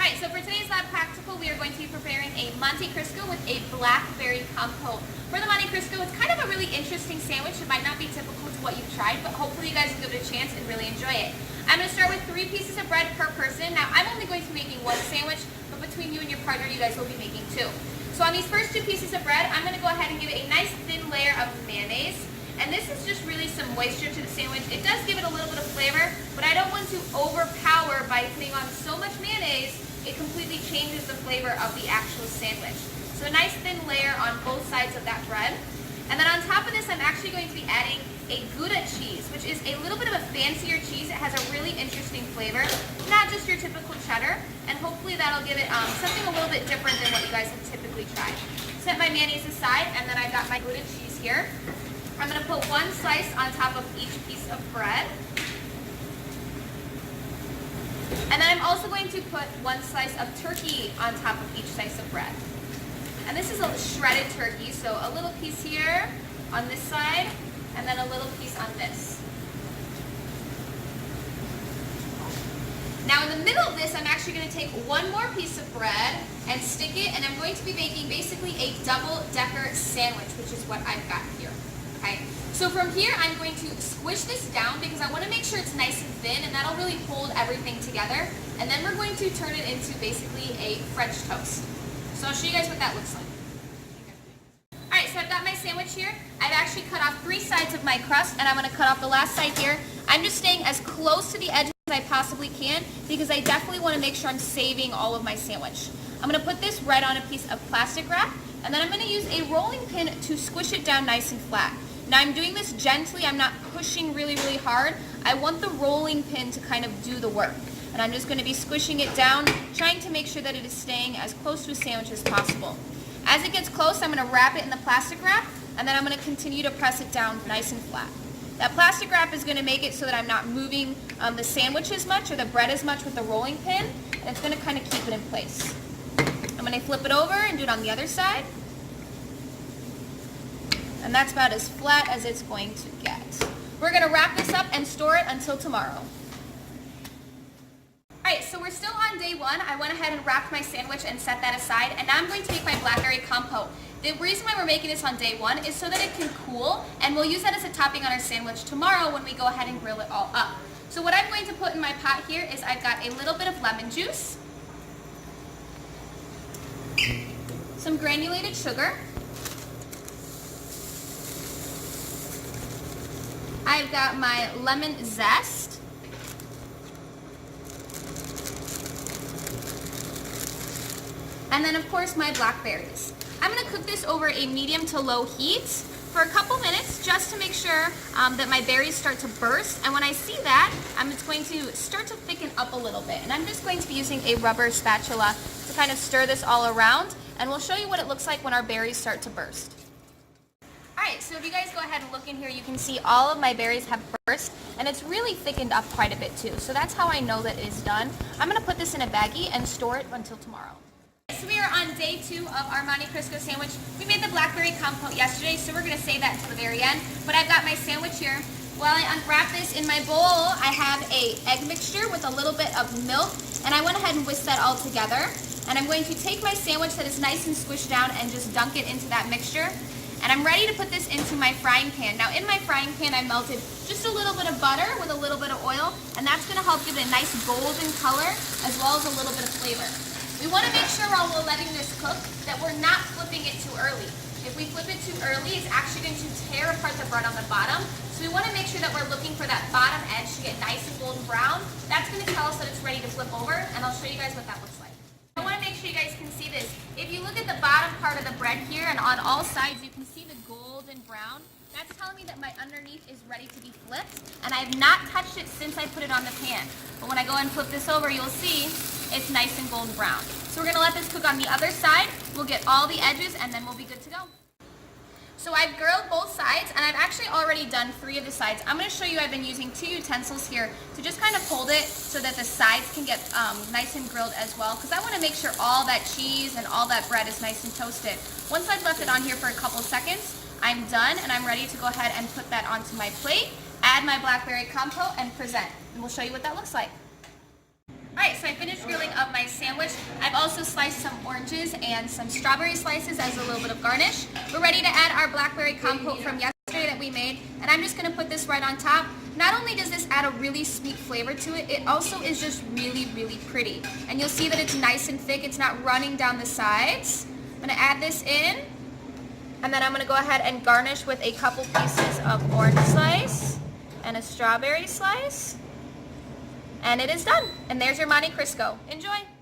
Alright, so for today's lab practical, we are going to be preparing a Monte Cristo with a blackberry compote. For the Monte Cristo, it's kind of a really interesting sandwich. It might not be typical to what you've tried, but hopefully you guys will give it a chance and really enjoy it. I'm going to start with 3 pieces of bread per person. Now, I'm only going to be making 1 sandwich, but between you and your partner, you guys will be making 2. So on these first 2 pieces of bread, I'm going to go ahead and give it a nice thin layer of mayonnaise. And this is just really some moisture to the sandwich. It does give it a little bit of flavor, but I don't want to overpower by putting on so much mayonnaise. It completely changes the flavor of the actual sandwich. So a nice thin layer on both sides of that bread. And then on top of this, I'm actually going to be adding a Gouda cheese, which is a little bit of a fancier cheese. It has a really interesting flavor, not just your typical cheddar, and hopefully that'll give it something a little bit different than what you guys have typically tried. Set my mayonnaise aside, and then I've got my Gouda cheese here. I'm going to put 1 slice on top of each piece of bread. And then I'm also going to put 1 slice of turkey on top of each slice of bread. And this is a shredded turkey, so a little piece here on this side, and then a little piece on this. Now in the middle of this, I'm actually going to take 1 more piece of bread and stick it, and I'm going to be making basically a double-decker sandwich, which is what I've got here. Okay. So from here, I'm going to squish this down because I want to make sure it's nice and thin, and that'll really hold everything together. And then we're going to turn it into basically a French toast. So I'll show you guys what that looks like. Alright, so I've got my sandwich here. I've actually cut off 3 sides of my crust, and I'm going to cut off the last side here. I'm just staying as close to the edge as I possibly can because I definitely want to make sure I'm saving all of my sandwich. I'm going to put this right on a piece of plastic wrap, and then I'm going to use a rolling pin to squish it down nice and flat. Now I'm doing this gently, I'm not pushing really hard. I want the rolling pin to kind of do the work. And I'm just going to be squishing it down, trying to make sure that it is staying as close to a sandwich as possible. As it gets close, I'm going to wrap it in the plastic wrap, and then I'm going to continue to press it down nice and flat. That plastic wrap is going to make it so that I'm not moving the sandwich as much or the bread as much with the rolling pin, and it's going to kind of keep it in place. I'm going to flip it over and do it on the other side. And that's about as flat as it's going to get. We're going to wrap this up and store it until tomorrow. Alright, so we're still on day 1. I went ahead and wrapped my sandwich and set that aside, and now I'm going to make my blackberry compote. The reason why we're making this on day 1 is so that it can cool, and we'll use that as a topping on our sandwich tomorrow when we go ahead and grill it all up. So what I'm going to put in my pot here is I've got a little bit of lemon juice, some granulated sugar, I've got my lemon zest, and then of course my blackberries. I'm going to cook this over a medium to low heat for a couple minutes just to make sure that my berries start to burst, and when I see that, I'm just going to start to thicken up a little bit, and I'm just going to be using a rubber spatula to kind of stir this all around, and we'll show you what it looks like when our berries start to burst. Alright, so if you guys go ahead and look in here, you can see all of my berries have burst, and it's really thickened up quite a bit too. So that's how I know that it is done. I'm going to put this in a baggie and store it until tomorrow. So we are on day 2 of our Monte Cristo sandwich. We made the blackberry compote yesterday, so we're going to save that until the very end. But I've got my sandwich here. While I unwrap this in my bowl, I have a egg mixture with a little bit of milk, and I went ahead and whisked that all together. And I'm going to take my sandwich that is nice and squished down and just dunk it into that mixture. And I'm ready to put this into my frying pan. Now in my frying pan, I melted just a little bit of butter with a little bit of oil, and that's going to help give it a nice golden color as well as a little bit of flavor. We want to make sure while we're letting this cook that we're not flipping it too early. If we flip it too early, it's actually going to tear apart the bread on the bottom. So we want to make sure that we're looking for that bottom edge to get nice and golden brown. That's going to tell us that it's ready to flip over, and I'll show you guys what that looks like. I want to make sure you guys can see this. If you look at the bottom part of the bread here, and on all sides you can see the golden brown, that's telling me that my underneath is ready to be flipped, and I have not touched it since I put it on the pan. But when I go and flip this over, you'll see it's nice and golden brown. So we're going to let this cook on the other side. We'll get all the edges, and then we'll be good to go. So I've grilled both sides, and I've actually already done 3 of the sides. I'm going to show you I've been using 2 utensils here to just kind of hold it so that the sides can get nice and grilled as well, because I want to make sure all that cheese and all that bread is nice and toasted. Once I've left it on here for a couple seconds, I'm done, and I'm ready to go ahead and put that onto my plate, add my blackberry compote, and present. And we'll show you what that looks like. Alright, so I finished grilling up my sandwich. I've also sliced some oranges and some strawberry slices as a little bit of garnish. We're ready to add our blackberry compote from yesterday that we made, and I'm just going to put this right on top. Not only does this add a really sweet flavor to it, it also is just really, really pretty. And you'll see that it's nice and thick. It's not running down the sides. I'm going to add this in, and then I'm going to go ahead and garnish with a couple pieces of orange slice and a strawberry slice. And it is done. And there's your Monte Cristo. Enjoy!